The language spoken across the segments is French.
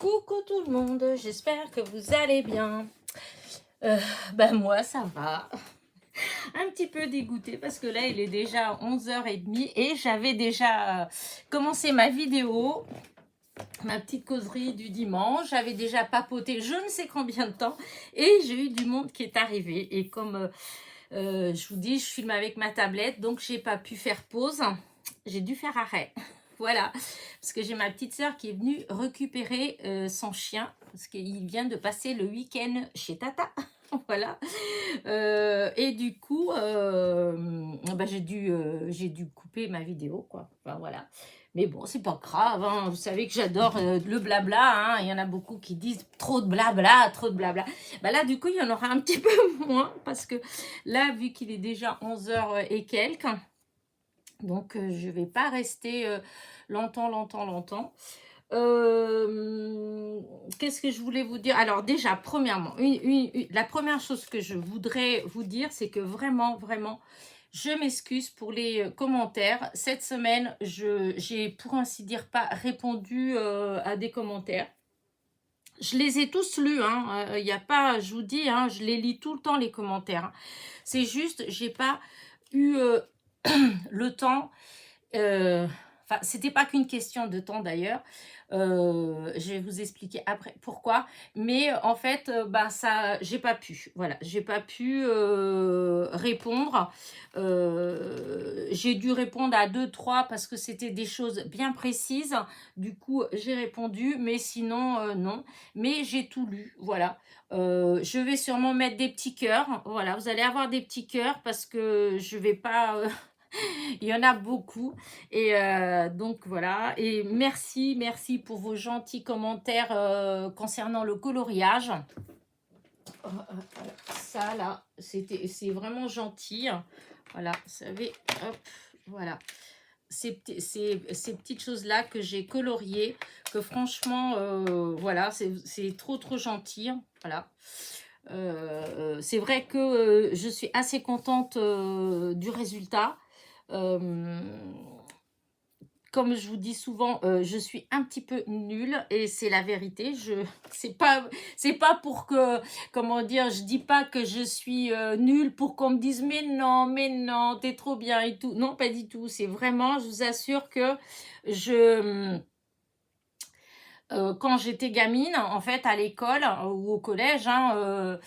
Coucou tout le monde, j'espère que vous allez bien. Moi ça va. Un petit peu dégoûtée parce que là il est déjà 11h30 et j'avais déjà commencé ma vidéo, ma petite causerie du dimanche. J'avais déjà papoté je ne sais combien de temps et j'ai eu du monde qui est arrivé. Et comme je vous dis, je filme avec ma tablette, donc j'ai pas pu faire pause. J'ai dû faire arrêt. Voilà, parce que j'ai ma petite sœur qui est venue récupérer son chien, parce qu'il vient de passer le week-end chez Tata. Voilà. Et du coup, j'ai dû couper ma vidéo, quoi. Enfin, voilà. Mais bon, c'est pas grave, hein. Vous savez que j'adore le blabla, hein. Il y en a beaucoup qui disent trop de blabla, trop de blabla. Là, du coup, il y en aura un petit peu moins, parce que là, vu qu'il est déjà 11h et quelques, donc je vais pas rester longtemps. Qu'est-ce que je voulais vous dire? Alors déjà, premièrement, la première chose que je voudrais vous dire, c'est que vraiment, je m'excuse pour les commentaires. Cette semaine, j'ai pour ainsi dire pas répondu à des commentaires. Je les ai tous lus, hein. Il y a pas, je vous dis, hein, je les lis tout le temps les commentaires, hein. C'est juste, j'ai pas eu le temps. Enfin, c'était pas qu'une question de temps d'ailleurs. Je vais vous expliquer après pourquoi. Mais en fait, ça, j'ai pas pu. Voilà, j'ai pas pu répondre. J'ai dû répondre à 2-3 parce que c'était des choses bien précises. Du coup, j'ai répondu, mais sinon, non. Mais j'ai tout lu, voilà. Je vais sûrement mettre des petits cœurs. Voilà, vous allez avoir des petits cœurs parce que je vais pas... Il y en a beaucoup. Et donc voilà. Et merci pour vos gentils commentaires concernant le coloriage. Ça là, c'est vraiment gentil. Voilà, vous savez, hop, voilà. Ces petites choses-là que j'ai coloriées, que franchement, voilà, c'est trop gentil. Voilà. C'est vrai que je suis assez contente du résultat. Comme je vous dis souvent, je suis un petit peu nulle et c'est la vérité. C'est pas pour que, comment dire, je dis pas que je suis nulle pour qu'on me dise mais non, t'es trop bien et tout. Non, pas du tout. C'est vraiment, je vous assure que je quand j'étais gamine, en fait, à l'école ou au collège, hein,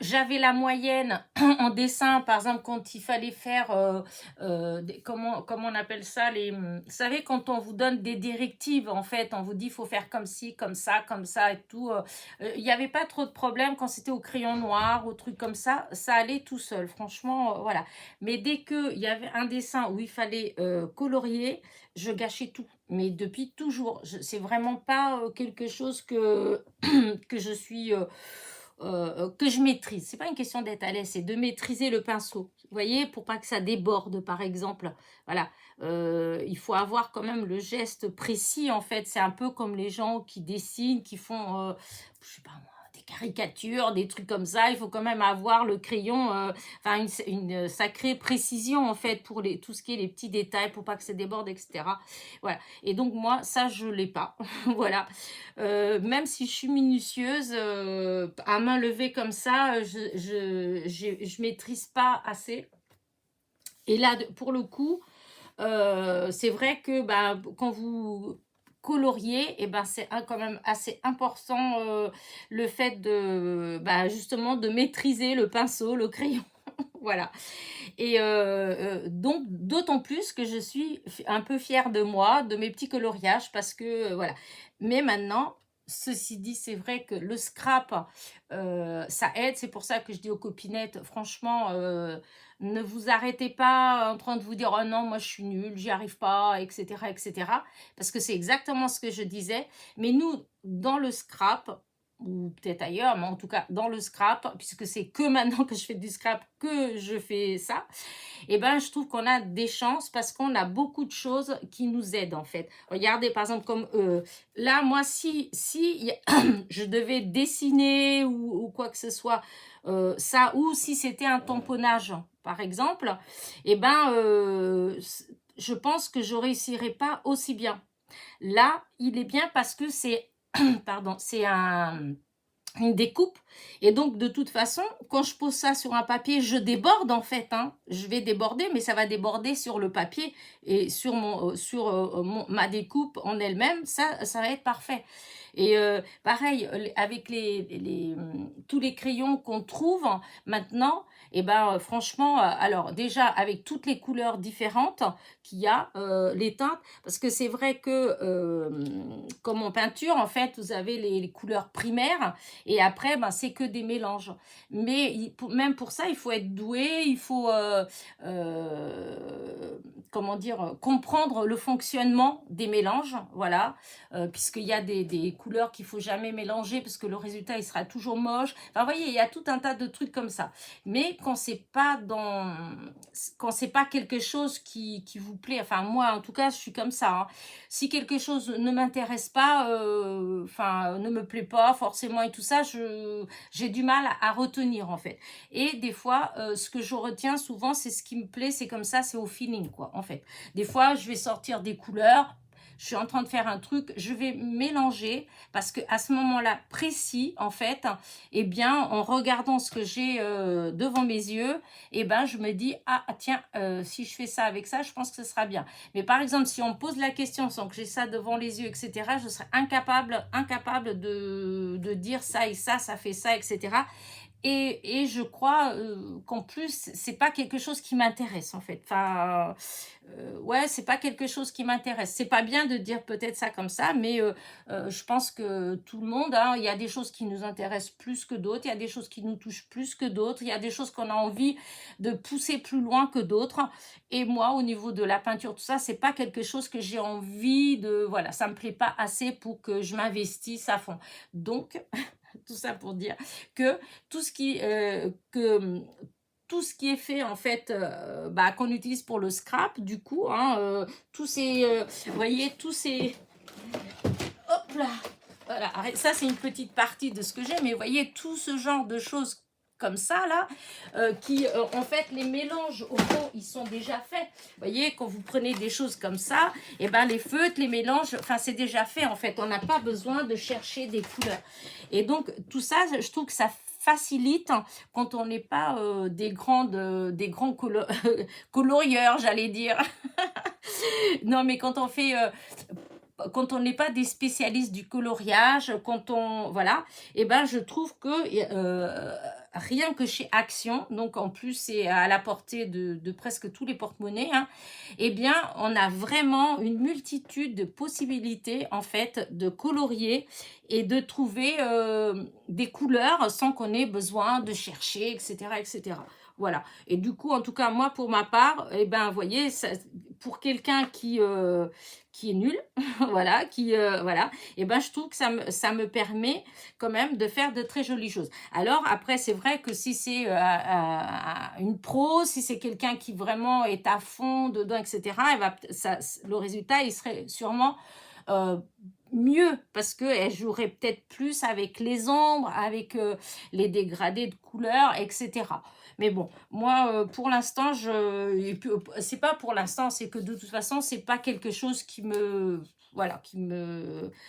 j'avais la moyenne en dessin, par exemple, quand il fallait faire, comment on appelle ça, vous savez, quand on vous donne des directives, en fait, on vous dit, il faut faire comme ci, comme ça et tout. Il n'y avait pas trop de problèmes quand c'était au crayon noir, au truc comme ça allait tout seul, franchement, voilà. Mais dès qu'il y avait un dessin où il fallait colorier, je gâchais tout. Mais depuis toujours, c'est vraiment pas quelque chose que, que je suis... que je maîtrise. C'est pas une question d'être à l'aise, c'est de maîtriser le pinceau. Vous voyez, pour pas que ça déborde, par exemple. Voilà. Il faut avoir quand même le geste précis, en fait. C'est un peu comme les gens qui dessinent, qui font, je sais pas moi, des caricatures, des trucs comme ça. Il faut quand même avoir le crayon, enfin une sacrée précision, en fait, pour tout ce qui est les petits détails, pour pas que ça déborde, etc. Voilà. Et donc, moi, ça, je l'ai pas. Voilà. Même si je suis minutieuse, à main levée comme ça, je maîtrise pas assez. Et là, pour le coup, c'est vrai que quand vous coloriez, et c'est quand même assez important le fait de justement de maîtriser le pinceau, le crayon. Voilà. Et donc, d'autant plus que je suis un peu fière de moi, de mes petits coloriages, parce que, voilà. Mais maintenant, ceci dit, c'est vrai que le scrap, ça aide. C'est pour ça que je dis aux copinettes, franchement, ne vous arrêtez pas en train de vous dire « Oh non, moi je suis nulle, j'y arrive pas, etc. etc. » Parce que c'est exactement ce que je disais. Mais nous, dans le scrap, ou peut-être ailleurs, mais en tout cas dans le scrap, puisque c'est que maintenant que je fais du scrap que je fais ça, et je trouve qu'on a des chances parce qu'on a beaucoup de choses qui nous aident en fait. Regardez par exemple comme là, moi si je devais dessiner ou quoi que ce soit, ça, ou si c'était un tamponnage par exemple, je pense que je réussirais pas aussi bien. Là, il est bien parce que c'est pardon, c'est une découpe. Et donc, de toute façon, quand je pose ça sur un papier, je déborde en fait, hein. Je vais déborder, mais ça va déborder sur le papier et sur ma découpe en elle-même, ça va être parfait. Et pareil, avec tous les crayons qu'on trouve maintenant, et ben franchement, alors déjà avec toutes les couleurs différentes qu'il y a, les teintes, parce que c'est vrai que comme en peinture, en fait, vous avez les couleurs primaires et après, ben, c'est que des mélanges. Mais même pour ça, il faut être doué, il faut, comment dire, comprendre le fonctionnement des mélanges, voilà, puisqu'il y a des couleurs qu'il faut jamais mélanger parce que le résultat, il sera toujours moche. Enfin, vous voyez, il y a tout un tas de trucs comme ça. Mais quand c'est pas quelque chose qui vous plaît, enfin, moi, en tout cas, je suis comme ça, hein. Si quelque chose ne m'intéresse pas, enfin, ne me plaît pas forcément et tout ça, j'ai du mal à retenir en fait. Et des fois, ce que je retiens souvent, c'est ce qui me plaît, c'est comme ça, c'est au feeling quoi, en fait. Des fois, je vais sortir des couleurs. Je suis en train de faire un truc, je vais mélanger parce que à ce moment-là précis, en fait, eh bien, en regardant ce que j'ai devant mes yeux, eh ben, je me dis ah tiens, si je fais ça avec ça, je pense que ce sera bien. Mais par exemple, si on me pose la question sans que j'ai ça devant les yeux, etc., je serais incapable de dire ça et ça fait ça, etc. Et je crois qu'en plus, c'est pas quelque chose qui m'intéresse en fait. Enfin, ouais, c'est pas quelque chose qui m'intéresse. C'est pas bien de dire peut-être ça comme ça, mais je pense que tout le monde, hein, il y a des choses qui nous intéressent plus que d'autres, il y a des choses qui nous touchent plus que d'autres, il y a des choses qu'on a envie de pousser plus loin que d'autres. Et moi, au niveau de la peinture, tout ça, c'est pas quelque chose que j'ai envie de, voilà, ça me plaît pas assez pour que je m'investisse à fond. Donc, tout ça pour dire que tout ce qui, tout ce qui est fait en fait, bah, qu'on utilise pour le scrap, du coup, hein, tous ces, vous voyez, tous ces, hop là, voilà, ça c'est une petite partie de ce que j'ai, mais vous voyez, tout ce genre de choses comme ça là, qui en fait les mélanges au fond ils sont déjà faits. Vous voyez, quand vous prenez des choses comme ça, et ben les feutres, les mélanges, enfin c'est déjà fait en fait. On n'a pas besoin de chercher des couleurs. Et donc tout ça, je trouve que ça facilite quand on n'est pas des grands colorieurs, j'allais dire. Non, mais quand on n'est pas des spécialistes du coloriage, quand on voilà, et ben je trouve que rien que chez Action, donc en plus c'est à la portée de presque tous les porte-monnaies, hein, eh bien on a vraiment une multitude de possibilités en fait de colorier et de trouver des couleurs sans qu'on ait besoin de chercher, etc., etc. Voilà. Et du coup, en tout cas, moi, pour ma part, eh ben, vous voyez, pour quelqu'un qui est nul, voilà, voilà, et ben je trouve que ça me permet quand même de faire de très jolies choses. Alors après, c'est vrai que si c'est une pro, si c'est quelqu'un qui vraiment est à fond dedans, etc., le résultat, il serait sûrement euh, mieux parce qu'elle jouerait peut-être plus avec les ombres, avec les dégradés de couleurs, etc. Mais bon, moi, pour l'instant, c'est pas pour l'instant, c'est que de toute façon, c'est pas quelque chose qui me, voilà,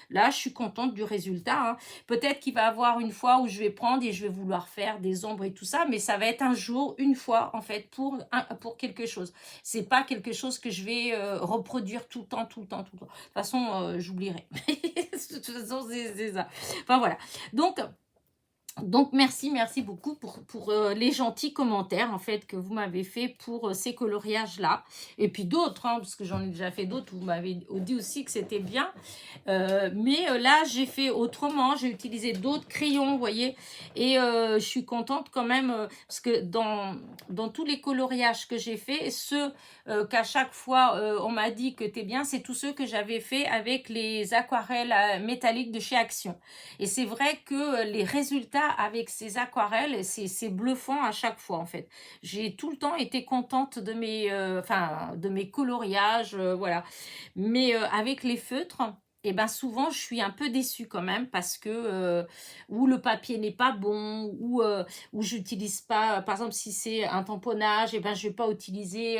là, je suis contente du résultat, hein. Peut-être qu'il va y avoir une fois où je vais prendre et je vais vouloir faire des ombres et tout ça, mais ça va être un jour, une fois, en fait, pour quelque chose. C'est pas quelque chose que je vais reproduire tout le temps, tout le temps, tout le temps. De toute façon, j'oublierai. De toute façon, c'est ça. Enfin, voilà. Donc merci beaucoup pour les gentils commentaires en fait que vous m'avez fait pour ces coloriages-là. Et puis d'autres, hein, parce que j'en ai déjà fait d'autres, vous m'avez dit aussi que c'était bien. Mais là, j'ai fait autrement, j'ai utilisé d'autres crayons, vous voyez. Et je suis contente quand même, parce que dans tous les coloriages que j'ai fait, ceux qu'à chaque fois on m'a dit que t'es bien, c'est tous ceux que j'avais fait avec les aquarelles métalliques de chez Action. Et c'est vrai que les résultats avec ces aquarelles, c'est bluffant à chaque fois en fait. J'ai tout le temps été contente de de mes coloriages, voilà. Mais avec les feutres, et ben souvent je suis un peu déçue quand même parce que ou le papier n'est pas bon, ou j'utilise pas, par exemple si c'est un tamponnage, et ben je vais pas utiliser,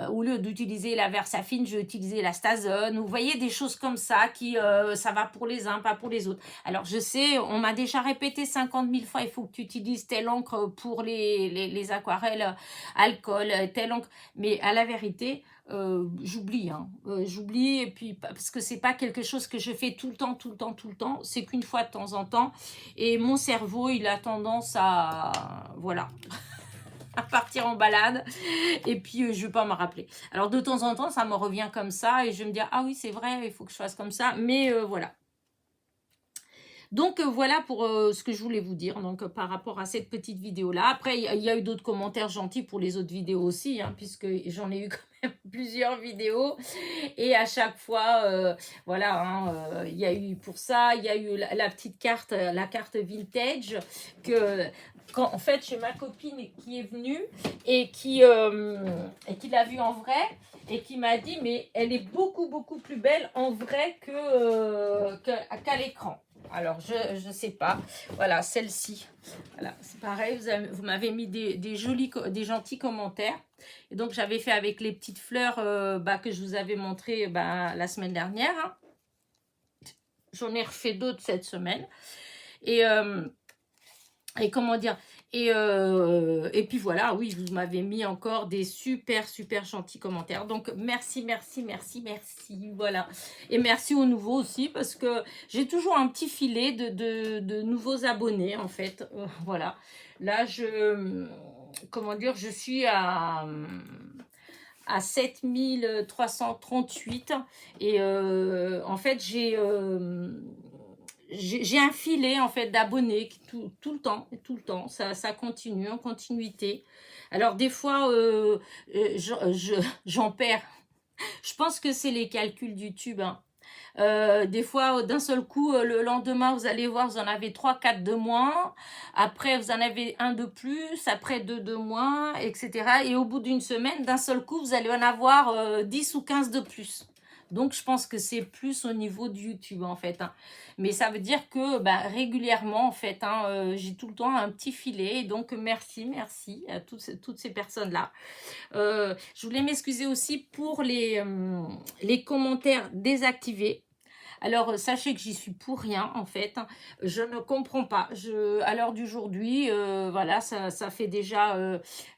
au lieu d'utiliser la Versafine, je vais utiliser la Stazone. Vous voyez, des choses comme ça qui, ça va pour les uns, pas pour les autres. Alors je sais, on m'a déjà répété 50 000 fois, il faut que tu utilises telle encre pour les aquarelles, alcool, telle encre. Mais à la vérité, j'oublie, hein. J'oublie, et puis parce que c'est pas quelque chose que je fais tout le temps, tout le temps, tout le temps. C'est qu'une fois de temps en temps. Et mon cerveau, il a tendance à, voilà, à partir en balade. Et puis, je ne vais pas me rappeler. Alors, de temps en temps, ça me revient comme ça. Et je me dis, ah oui, c'est vrai, il faut que je fasse comme ça. Mais voilà. Donc, voilà pour ce que je voulais vous dire, donc par rapport à cette petite vidéo-là. Après, il y a eu d'autres commentaires gentils pour les autres vidéos aussi, hein, puisque j'en ai eu quand même plusieurs vidéos. Et à chaque fois, voilà, hein, il y a eu pour ça, il y a eu la petite carte, la carte vintage, que quand, en fait, j'ai ma copine qui est venue et qui l'a vue en vrai, et qui m'a dit, mais elle est beaucoup, beaucoup plus belle en vrai qu'à l'écran. Alors, je ne sais pas. Voilà, celle-ci. Voilà, c'est pareil, vous m'avez mis des gentils commentaires. Et donc, j'avais fait avec les petites fleurs que je vous avais montrées la semaine dernière, hein. J'en ai refait d'autres cette semaine. Et comment dire, et puis voilà, oui, vous m'avez mis encore des super, super gentils commentaires. Donc, merci, merci, merci, merci. Voilà. Et merci aux nouveaux aussi, parce que j'ai toujours un petit filet de nouveaux abonnés, en fait. Voilà. Là, comment dire, je suis à 7338. Et en fait, j'ai un filet en fait d'abonnés tout le temps, ça continue en continuité. Alors des fois, j'en perds. Je pense que c'est les calculs du YouTube, hein. Des fois, d'un seul coup, le lendemain, vous allez voir, vous en avez 3, 4 de moins. Après, vous en avez un de plus. Après, 2 de moins, etc. Et au bout d'une semaine, d'un seul coup, vous allez en avoir 10 ou 15 de plus. Donc, je pense que c'est plus au niveau du YouTube, en fait, hein. Mais ça veut dire que régulièrement, en fait, hein, j'ai tout le temps un petit filet. Et donc, merci à toutes ces personnes-là. Je voulais m'excuser aussi pour les commentaires désactivés. Alors, sachez que j'y suis pour rien, en fait. Je ne comprends pas. À l'heure d'aujourd'hui, voilà, ça fait déjà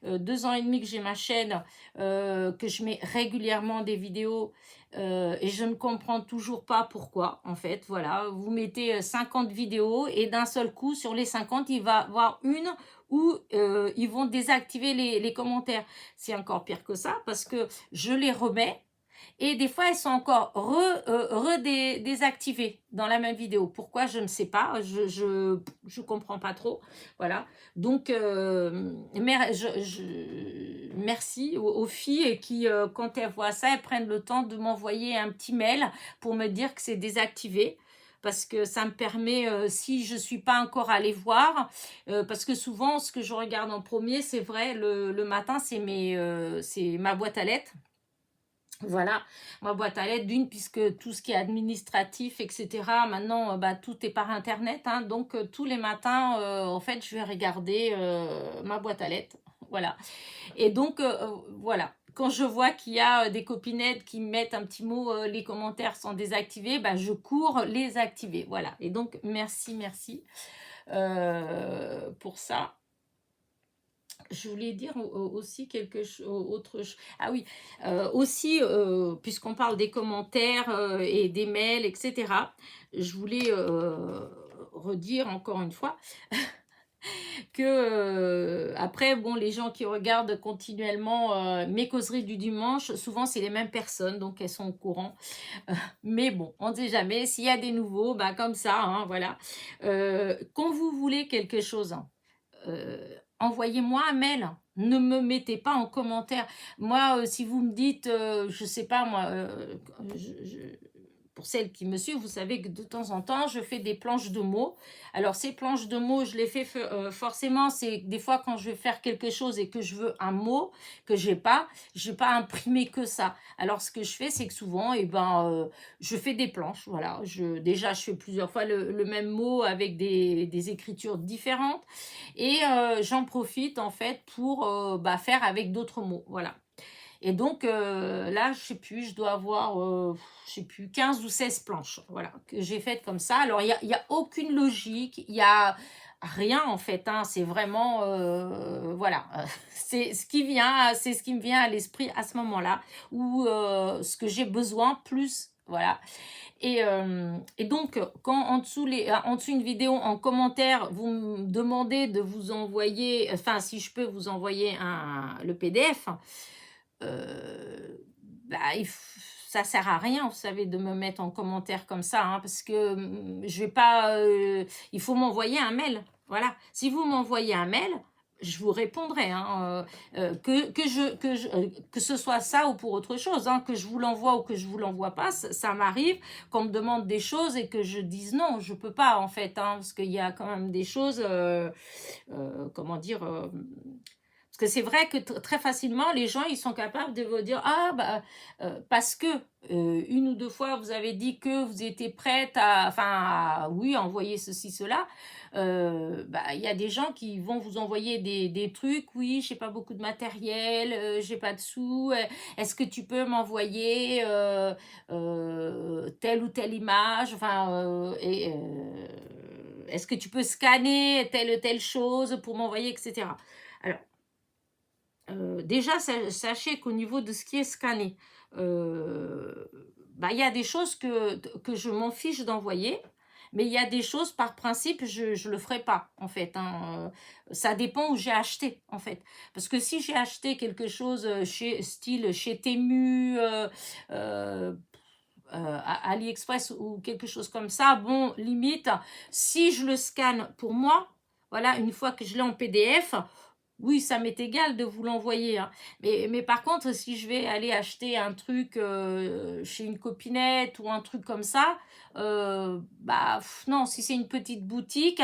2 ans et demi que j'ai ma chaîne, que je mets régulièrement des vidéos, et je ne comprends toujours pas pourquoi, en fait. Voilà, vous mettez 50 vidéos et d'un seul coup, sur les 50, il va y avoir une où ils vont désactiver les commentaires. C'est encore pire que ça parce que je les remets. Et des fois, elles sont encore désactivées dans la même vidéo. Pourquoi, je ne sais pas. Je comprends pas trop. Voilà. Donc, merci aux filles qui, quand elles voient ça, elles prennent le temps de m'envoyer un petit mail pour me dire que c'est désactivé. Parce que ça me permet, si je ne suis pas encore allée voir, parce que souvent, ce que je regarde en premier, c'est vrai, le matin, c'est ma boîte à lettres. Voilà, ma boîte à lettres, puisque tout ce qui est administratif, etc., maintenant, tout est par Internet, hein. Donc, tous les matins, en fait, je vais regarder ma boîte à lettres. Voilà. Et donc, voilà. Quand je vois qu'il y a des copinettes qui mettent un petit mot, les commentaires sont désactivés, je cours les activer. Voilà. Et donc, merci pour ça. Je voulais dire aussi autre chose. Ah oui, aussi, puisqu'on parle des commentaires et des mails, etc., je voulais redire encore une fois que après, bon, les gens qui regardent continuellement mes causeries du dimanche, souvent c'est les mêmes personnes, donc elles sont au courant. Mais bon, on ne sait jamais. S'il y a des nouveaux, comme ça, hein, voilà. Quand vous voulez quelque chose, hein, envoyez-moi un mail. Ne me mettez pas en commentaire. Moi, si vous me dites, je sais pas moi, pour celles qui me suivent, vous savez que de temps en temps, je fais des planches de mots. Alors, ces planches de mots, je les fais forcément, c'est des fois quand je vais faire quelque chose et que je veux un mot que je n'ai pas imprimé que ça. Alors, ce que je fais, c'est que souvent, je fais des planches, voilà. Déjà, je fais plusieurs fois le même mot avec des écritures différentes et j'en profite, en fait, pour faire avec d'autres mots, voilà. Et donc, là, je sais plus, je dois avoir, je sais plus, 15 ou 16 planches, voilà, que j'ai faites comme ça. Alors, il y a aucune logique, il y a rien, en fait, hein, c'est vraiment, voilà, c'est ce qui me vient à l'esprit à ce moment-là, ou ce que j'ai besoin, plus, voilà. Et donc, quand en dessous une vidéo, en commentaire, vous me demandez de vous envoyer, enfin, si je peux vous envoyer le PDF, euh, ça sert à rien, vous savez, de me mettre en commentaire comme ça, hein, parce que je vais pas, il faut m'envoyer un mail, voilà. Si vous m'envoyez un mail, je vous répondrai, hein, que ce soit ça ou pour autre chose, hein, que je vous l'envoie ou que je vous l'envoie pas, ça m'arrive qu'on me demande des choses et que je dise non, je peux pas, en fait, hein, parce qu'il y a quand même des choses, comment dire, parce que c'est vrai que très facilement, les gens, ils sont capables de vous dire, ah, parce que une ou deux fois, vous avez dit que vous étiez prête oui, envoyer ceci, cela. Il y a des gens qui vont vous envoyer des trucs, oui, j'ai pas beaucoup de matériel, j'ai pas de sous, est-ce que tu peux m'envoyer telle ou telle image, est-ce que tu peux scanner telle ou telle chose pour m'envoyer, etc. Alors, déjà, sachez qu'au niveau de ce qui est scanné, il y a des choses que je m'en fiche d'envoyer, mais il y a des choses, par principe, je ne le ferai pas, en fait, hein. Ça dépend où j'ai acheté, en fait. Parce que si j'ai acheté quelque chose chez Temu, AliExpress ou quelque chose comme ça, bon, limite, si je le scanne pour moi, voilà, une fois que je l'ai en PDF, oui, ça m'est égal de vous l'envoyer, hein. Mais par contre, si je vais aller acheter un truc chez une copinette ou un truc comme ça, non, si c'est une petite boutique,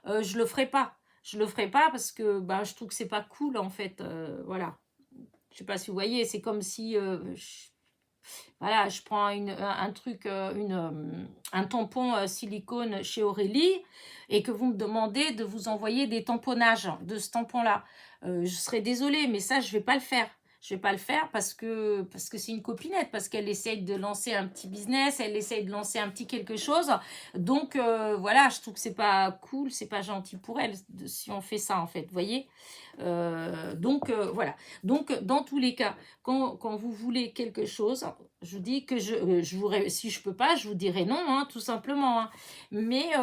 je le ferai pas. Je le ferai pas parce que je trouve que c'est pas cool, en fait. Voilà. Je sais pas si vous voyez, c'est comme si voilà, je prends un truc, un tampon silicone chez Aurélie et que vous me demandez de vous envoyer des tamponnages de ce tampon-là. Je serais désolée, mais ça, je vais pas le faire. Je vais pas le faire parce que c'est une copinette, parce qu'elle essaye de lancer un petit business, elle essaye de lancer un petit quelque chose. Donc, voilà, je trouve que c'est pas cool, c'est pas gentil pour elle si on fait ça, en fait, vous voyez. Donc, voilà. Donc, dans tous les cas, quand vous voulez quelque chose, je vous dis que si je peux pas, je vous dirai non, hein, tout simplement, hein. Mais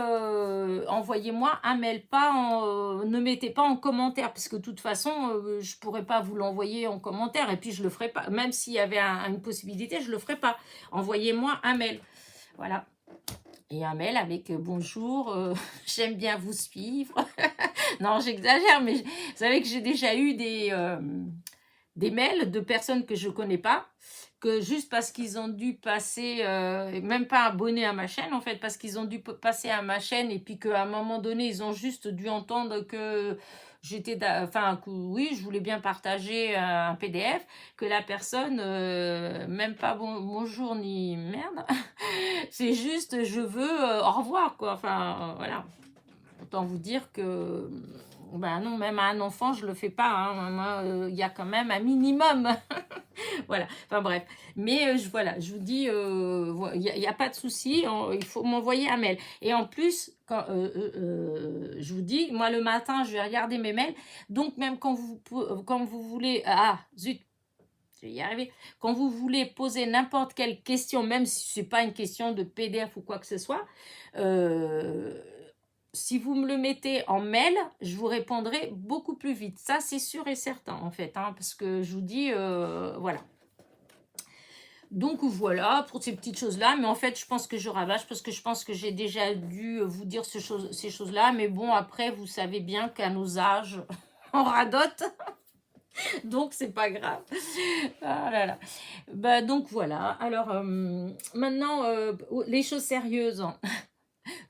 envoyez-moi un mail, ne mettez pas en commentaire, parce que de toute façon, je pourrais pas vous l'envoyer en commentaire, et puis je le ferai pas. Même s'il y avait une possibilité, je le ferai pas. Envoyez-moi un mail. Voilà. Et un mail avec bonjour, j'aime bien vous suivre. Non, j'exagère, mais vous savez que j'ai déjà eu des mails de personnes que je ne connais pas, que juste parce qu'ils ont dû passer, même pas abonnés à ma chaîne en fait, parce qu'ils ont dû passer à ma chaîne et puis qu'à un moment donné, ils ont juste dû entendre que que oui, je voulais bien partager un PDF, que la personne, même pas bonjour ni merde, c'est juste je veux au revoir quoi, voilà. Autant vous dire que non, même à un enfant, je le fais pas, hein. Il y a quand même un minimum. Voilà, enfin bref. Mais voilà, je vous dis, il n'y a pas de souci, il faut m'envoyer un mail. Et en plus, je vous dis, moi le matin, je vais regarder mes mails. Donc même quand vous voulez... Ah, zut, je vais y arriver. Quand vous voulez poser n'importe quelle question, même si ce n'est pas une question de PDF ou quoi que ce soit, si vous me le mettez en mail, je vous répondrai beaucoup plus vite. Ça, c'est sûr et certain, en fait, hein, parce que je vous dis, voilà. Donc, voilà, pour ces petites choses-là. Mais en fait, je pense que je rabâche, parce que je pense que j'ai déjà dû vous dire ces choses-là. Mais bon, après, vous savez bien qu'à nos âges, on radote. Donc c'est pas grave. Ah là là. Bah, donc voilà. Alors maintenant, les choses sérieuses.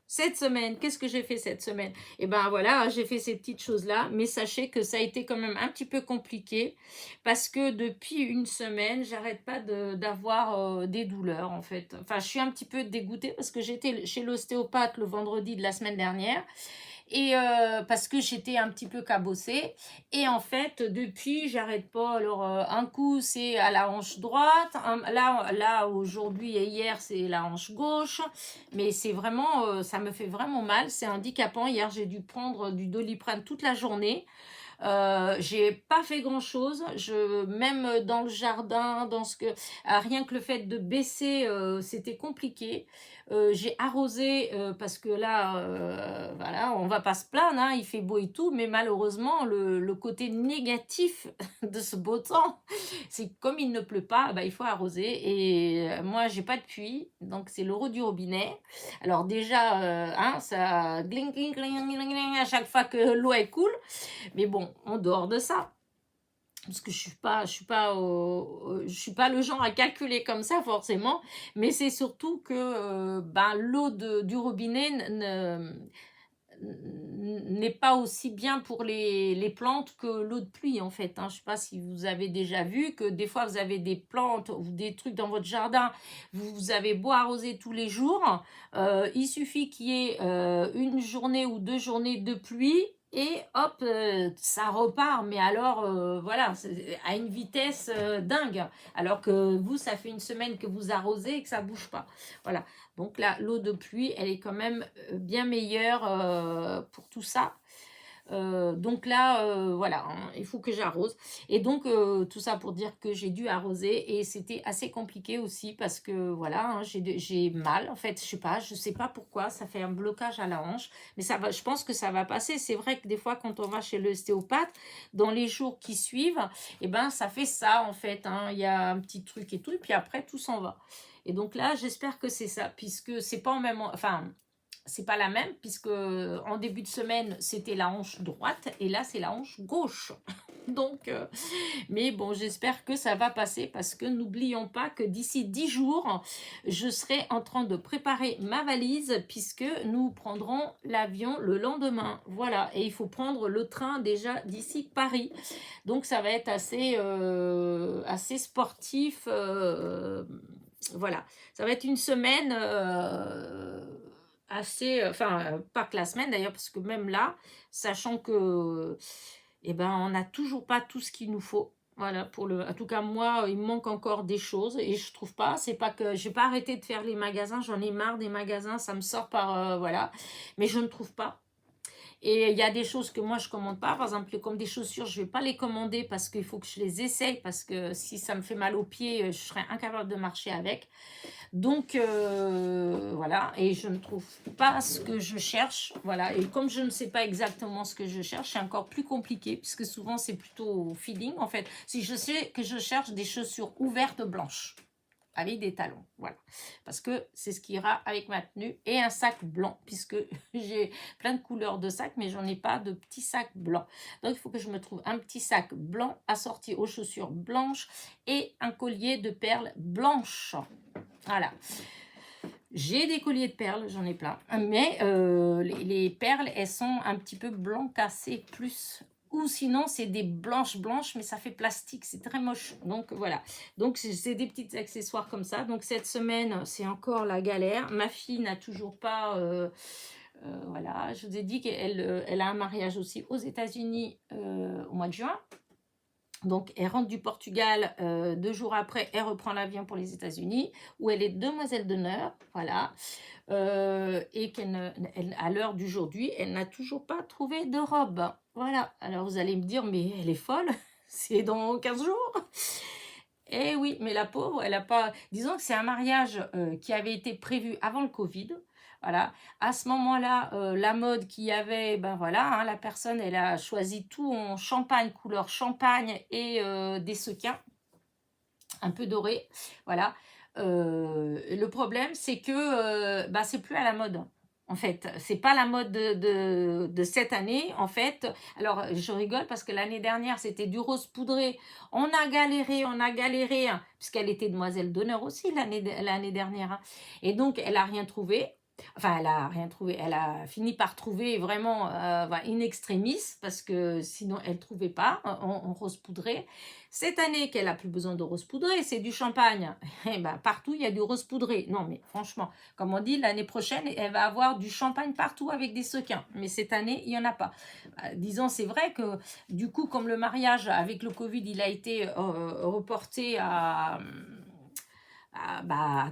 Cette semaine, qu'est-ce que j'ai fait cette semaine? Et ben voilà, j'ai fait ces petites choses-là, mais sachez que ça a été quand même un petit peu compliqué parce que depuis une semaine, j'arrête pas d'avoir des douleurs en fait. Enfin, je suis un petit peu dégoûtée parce que j'étais chez l'ostéopathe le vendredi de la semaine dernière et parce que j'étais un petit peu cabossée. Et en fait, depuis, j'arrête pas. Alors, un coup, c'est à la hanche droite. Là aujourd'hui et hier, c'est la hanche gauche. Mais c'est vraiment, ça me fait vraiment mal. C'est handicapant. Hier, j'ai dû prendre du Doliprane toute la journée. J'ai pas fait grand chose. Même dans le jardin, rien que le fait de baisser, c'était compliqué. J'ai arrosé parce que là, voilà, on va pas se plaindre, hein, il fait beau et tout, mais malheureusement, le côté négatif de ce beau temps, c'est que comme il ne pleut pas, bah, il faut arroser. Et moi, j'ai pas de puits, donc c'est l'eau du robinet. Alors déjà, hein, ça gling, gling, gling, gling, gling, à chaque fois que l'eau elle coule. Mais bon, en dehors de ça, parce que je suis pas le genre à calculer comme ça forcément, mais c'est surtout que ben, l'eau du robinet n'est pas aussi bien pour les plantes que l'eau de pluie en fait, hein. Je sais pas si vous avez déjà vu que des fois vous avez des plantes ou des trucs dans votre jardin, vous avez beau arroser tous les jours, il suffit qu'il y ait une journée ou 2 journées de pluie et hop, ça repart, mais alors voilà, à une vitesse dingue, alors que vous, ça fait une semaine que vous arrosez et que ça bouge pas. Voilà. Donc là, l'eau de pluie, elle est quand même bien meilleure pour tout ça. Donc là, voilà, hein, il faut que j'arrose. Et donc, tout ça pour dire que j'ai dû arroser et c'était assez compliqué aussi parce que, voilà, hein, j'ai mal. En fait, je sais pas pourquoi, ça fait un blocage à la hanche. Mais ça va, je pense que ça va passer. C'est vrai que des fois, quand on va chez l'ostéopathe, dans les jours qui suivent, eh ben, ça fait ça, en fait, hein. Il y a un petit truc et tout, et puis après, tout s'en va. Et donc là, j'espère que c'est ça, puisque c'est pas en même... Enfin, c'est pas la même, puisque en début de semaine, c'était la hanche droite, et là, c'est la hanche gauche. Donc, mais bon, j'espère que ça va passer, parce que n'oublions pas que d'ici 10 jours, je serai en train de préparer ma valise, puisque nous prendrons l'avion le lendemain. Voilà, et il faut prendre le train déjà d'ici Paris. Donc, ça va être assez sportif. Voilà, ça va être une semaine assez, enfin, pas que la semaine d'ailleurs, parce que même là, sachant que, eh ben, on n'a toujours pas tout ce qu'il nous faut. Voilà, en tout cas, moi, il me manque encore des choses et je trouve pas. C'est pas que j'ai pas arrêté de faire les magasins, j'en ai marre des magasins, ça me sort par, voilà, mais je ne trouve pas. Et il y a des choses que moi je commande pas, par exemple comme des chaussures, je vais pas les commander parce qu'il faut que je les essaye, parce que si ça me fait mal aux pieds, je serais incapable de marcher avec. Donc voilà, et je ne trouve pas ce que je cherche, voilà. Et comme je ne sais pas exactement ce que je cherche, c'est encore plus compliqué, puisque souvent c'est plutôt au feeling en fait. Si je sais que je cherche des chaussures ouvertes blanches, avec des talons, voilà, parce que c'est ce qui ira avec ma tenue, et un sac blanc, puisque j'ai plein de couleurs de sacs, mais j'en ai pas de petits sacs blancs. Donc il faut que je me trouve un petit sac blanc assorti aux chaussures blanches et un collier de perles blanches. Voilà. J'ai des colliers de perles, j'en ai plein, mais les perles, elles sont un petit peu blanc cassé plus. Ou sinon, c'est des blanches, mais ça fait plastique, c'est très moche. Donc voilà, donc c'est des petits accessoires comme ça. Donc cette semaine, c'est encore la galère. Ma fille n'a toujours pas... voilà, je vous ai dit qu'elle a un mariage aussi aux États-Unis au mois de juin. Donc, elle rentre du Portugal 2 jours après, elle reprend l'avion pour les États-Unis, où elle est demoiselle d'honneur, voilà, et à l'heure d'aujourd'hui, elle n'a toujours pas trouvé de robe, voilà. Alors, vous allez me dire, mais elle est folle, c'est dans 15 jours. Eh oui, mais la pauvre, elle a pas... Disons que c'est un mariage qui avait été prévu avant le Covid. Voilà. À ce moment-là, la mode qu'il y avait, ben voilà, hein, la personne, elle a choisi tout en champagne, couleur champagne et des sequins un peu dorés. Voilà. Le problème, c'est que ben, c'est plus à la mode. En fait, c'est pas la mode de cette année. En fait, alors je rigole parce que l'année dernière, c'était du rose poudré. On a galéré, hein, puisqu'elle était demoiselle d'honneur aussi l'année dernière, hein. Et donc, elle a rien trouvé. Enfin, elle a rien trouvé. Elle a fini par trouver vraiment voilà, in extremis, parce que sinon, elle trouvait pas en rose poudré. Cette année qu'elle a plus besoin de rose poudré, c'est du champagne. Et ben, partout, il y a du rose poudré. Non, mais franchement, comme on dit, l'année prochaine, elle va avoir du champagne partout avec des sequins. Mais cette année, il n'y en a pas. Disons, c'est vrai que du coup, comme le mariage avec le Covid, il a été reporté à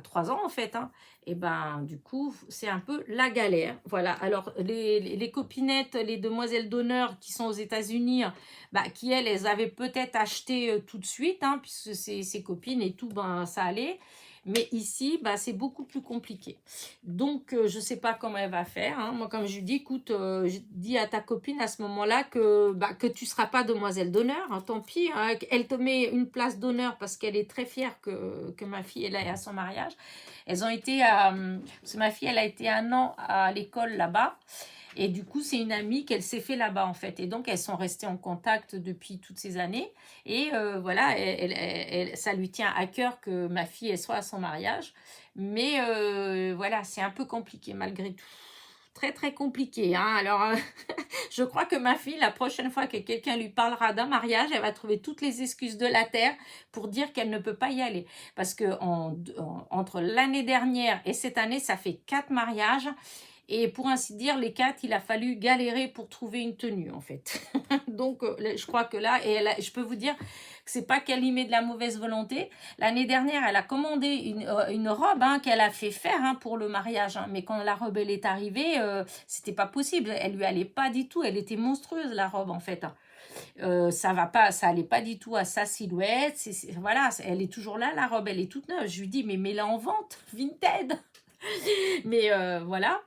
3 ans en fait, hein. Et ben du coup c'est un peu la galère, voilà. Alors les copinettes, les demoiselles d'honneur qui sont aux États-Unis, bah, qui elles avaient peut-être acheté tout de suite, hein, puisque c'est ses copines et tout, ben ça allait. Mais ici, bah, c'est beaucoup plus compliqué. Donc, je ne sais pas comment elle va faire, hein. Moi, comme je lui dis, écoute, je dis à ta copine à ce moment-là que tu ne seras pas demoiselle d'honneur, hein, tant pis, hein. Elle te met une place d'honneur parce qu'elle est très fière que ma fille elle est à son mariage. Elles ont été parce que ma fille, elle a été 1 an à l'école là-bas. Et du coup, c'est une amie qu'elle s'est fait là-bas, en fait. Et donc, elles sont restées en contact depuis toutes ces années. Et voilà, ça lui tient à cœur que ma fille, elle soit à son mariage. Mais voilà, c'est un peu compliqué malgré tout. Très, très compliqué, hein. Alors, je crois que ma fille, la prochaine fois que quelqu'un lui parlera d'un mariage, elle va trouver toutes les excuses de la terre pour dire qu'elle ne peut pas y aller. Parce que entre l'année dernière et cette année, ça fait 4 mariages. Et pour ainsi dire, les 4, il a fallu galérer pour trouver une tenue, en fait. Donc, je crois que là, je peux vous dire que c'est pas qu'elle y met de la mauvaise volonté. L'année dernière, elle a commandé une robe, hein, qu'elle a fait faire, hein, pour le mariage, hein. Mais quand la robe elle est arrivée, c'était pas possible. Elle lui allait pas du tout. Elle était monstrueuse, la robe, en fait, hein. Ça va pas, ça allait pas du tout à sa silhouette. Voilà, elle est toujours là, la robe, elle est toute neuve. Je lui dis, mais mets-la en vente, Vinted. Mais voilà.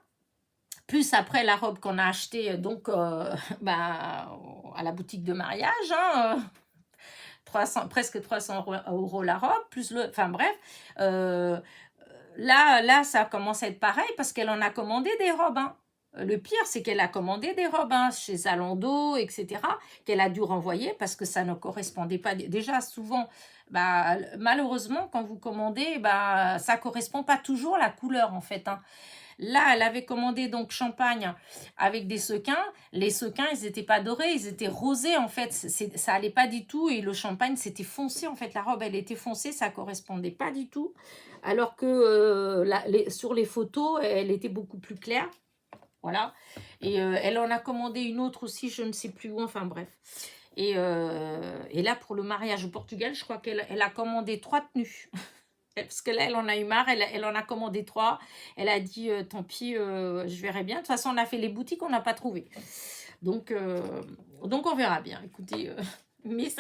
Plus après la robe qu'on a achetée donc bah, à la boutique de mariage, hein, 300, presque 300 euros la robe, plus le... Enfin bref, là, ça commence à être pareil parce qu'elle en a commandé des robes, hein. Le pire, c'est qu'elle a commandé des robes, hein, chez Zalando, etc., qu'elle a dû renvoyer parce que ça ne correspondait pas. Déjà, souvent, bah, malheureusement, quand vous commandez, bah, ça ne correspond pas toujours à la couleur, en fait, hein. Là, elle avait commandé donc champagne avec des sequins. Les sequins, ils n'étaient pas dorés, ils étaient rosés en fait. Ça allait pas du tout et le champagne, c'était foncé en fait. La robe, elle était foncée, ça correspondait pas du tout. Alors que sur les photos, elle était beaucoup plus claire. Voilà. Et elle en a commandé une autre aussi, je ne sais plus où, enfin bref. Et là, pour le mariage au Portugal, je crois qu'elle a commandé 3 tenues. Parce que là, elle en a eu marre, elle en a commandé 3. Elle a dit, tant pis, je verrai bien. De toute façon, on a fait les boutiques, on n'a pas trouvé. Donc on verra bien. Écoutez, mais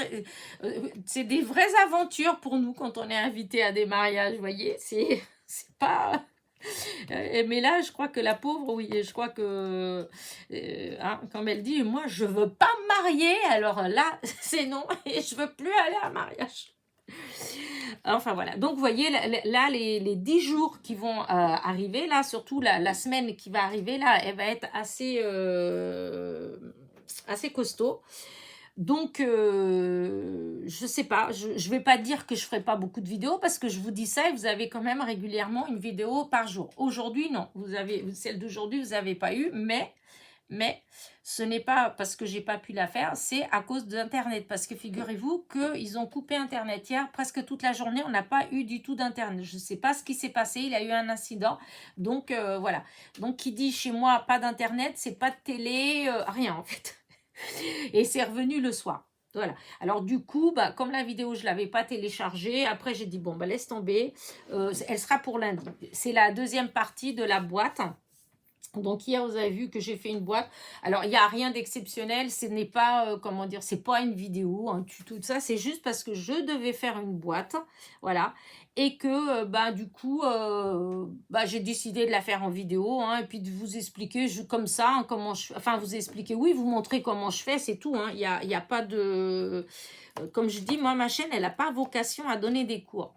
c'est des vraies aventures pour nous quand on est invité à des mariages, vous voyez. C'est pas... mais là, je crois que la pauvre, oui, je crois que, hein, comme elle dit, moi, je veux pas me marier. Alors là, c'est non, et je veux plus aller à un mariage. Enfin voilà, donc vous voyez là les 10 jours qui vont arriver, là surtout la semaine qui va arriver, là elle va être assez costaud. Donc je sais pas, je vais pas dire que je ferai pas beaucoup de vidéos parce que je vous dis ça et vous avez quand même régulièrement une vidéo par jour. Aujourd'hui non, celle d'aujourd'hui vous n'avez pas eu, mais ce n'est pas parce que j'ai pas pu la faire, c'est à cause d'Internet. Parce que figurez-vous qu'ils ont coupé Internet hier, presque toute la journée, on n'a pas eu du tout d'Internet. Je ne sais pas ce qui s'est passé, il y a eu un incident. Donc voilà. Donc qui dit chez moi pas d'Internet, c'est pas de télé, rien en fait. Et c'est revenu le soir. Voilà. Alors du coup, bah, comme la vidéo, je ne l'avais pas téléchargée, après j'ai dit, bon, bah, laisse tomber. Elle sera pour lundi. C'est la deuxième partie de la boîte. Donc hier, vous avez vu que j'ai fait une boîte. Alors, il n'y a rien d'exceptionnel. Ce n'est pas, comment dire, c'est pas une vidéo, un tuto, tout ça. C'est juste parce que je devais faire une boîte. Voilà. Et que, bah, du coup, bah, j'ai décidé de la faire en vidéo. Hein, et puis de vous expliquer comme ça, hein, comment je... Enfin, vous expliquer, oui, vous montrer comment je fais, c'est tout. Hein. Il y a pas de... Comme je dis, moi, ma chaîne, elle n'a pas vocation à donner des cours.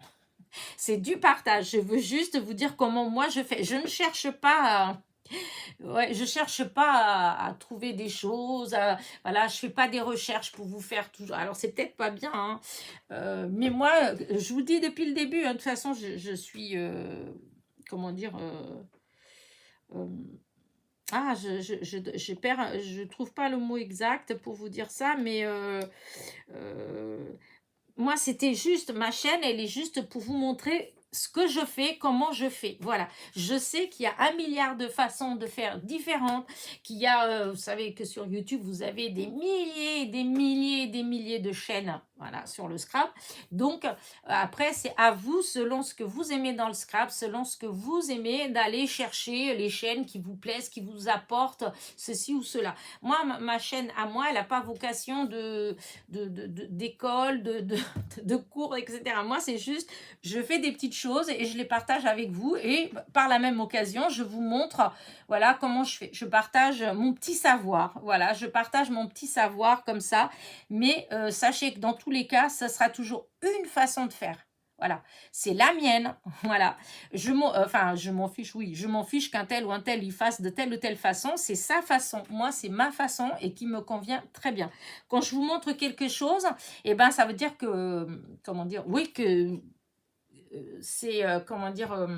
C'est du partage. Je veux juste vous dire comment moi je fais. Je ne cherche pas Ouais, je cherche pas à trouver des choses, voilà, je fais pas des recherches pour vous faire toujours. Alors c'est peut-être pas bien, hein, mais moi, je vous dis depuis le début, hein, de toute façon, je suis, comment dire, je perds, je trouve pas le mot exact pour vous dire ça, mais euh, moi, c'était juste, ma chaîne, elle est juste pour vous montrer ce que je fais, comment je fais. Voilà. Je sais qu'il y a un milliard de façons de faire différentes, qu'il y a, vous savez que sur YouTube, vous avez des milliers, des milliers, des milliers de chaînes, voilà, sur le Scrap. Donc, après, c'est à vous, selon ce que vous aimez dans le Scrap, selon ce que vous aimez, d'aller chercher les chaînes qui vous plaisent, qui vous apportent ceci ou cela. Moi, ma chaîne à moi, elle n'a pas vocation d'école, de cours, etc. Moi, c'est juste, je fais des petites choses et je les partage avec vous. Et par la même occasion, je vous montre, voilà, comment je fais. Je partage mon petit savoir. Voilà, je partage mon petit savoir comme ça. Mais sachez que dans tous les cas, ça sera toujours une façon de faire. Voilà, c'est la mienne. Voilà, je m'en fiche, oui, je m'en fiche qu'un tel ou un tel il fasse de telle ou telle façon. C'est sa façon. Moi, c'est ma façon et qui me convient très bien. Quand je vous montre quelque chose, eh ben, ça veut dire que, comment dire, oui, que c'est, comment dire,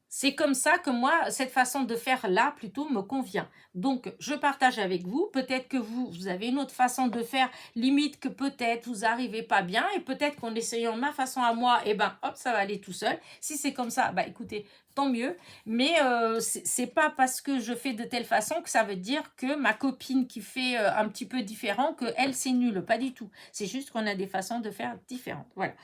c'est comme ça que moi, cette façon de faire là, plutôt, me convient. Donc, je partage avec vous. Peut-être que vous avez une autre façon de faire, limite que peut-être vous n'arrivez pas bien, et peut-être qu'en essayant ma façon à moi, eh ben, hop, ça va aller tout seul. Si c'est comme ça, bah écoutez, tant mieux. Mais c'est pas parce que je fais de telle façon que ça veut dire que ma copine qui fait un petit peu différent, que elle, c'est nul. Pas du tout. C'est juste qu'on a des façons de faire différentes. Voilà.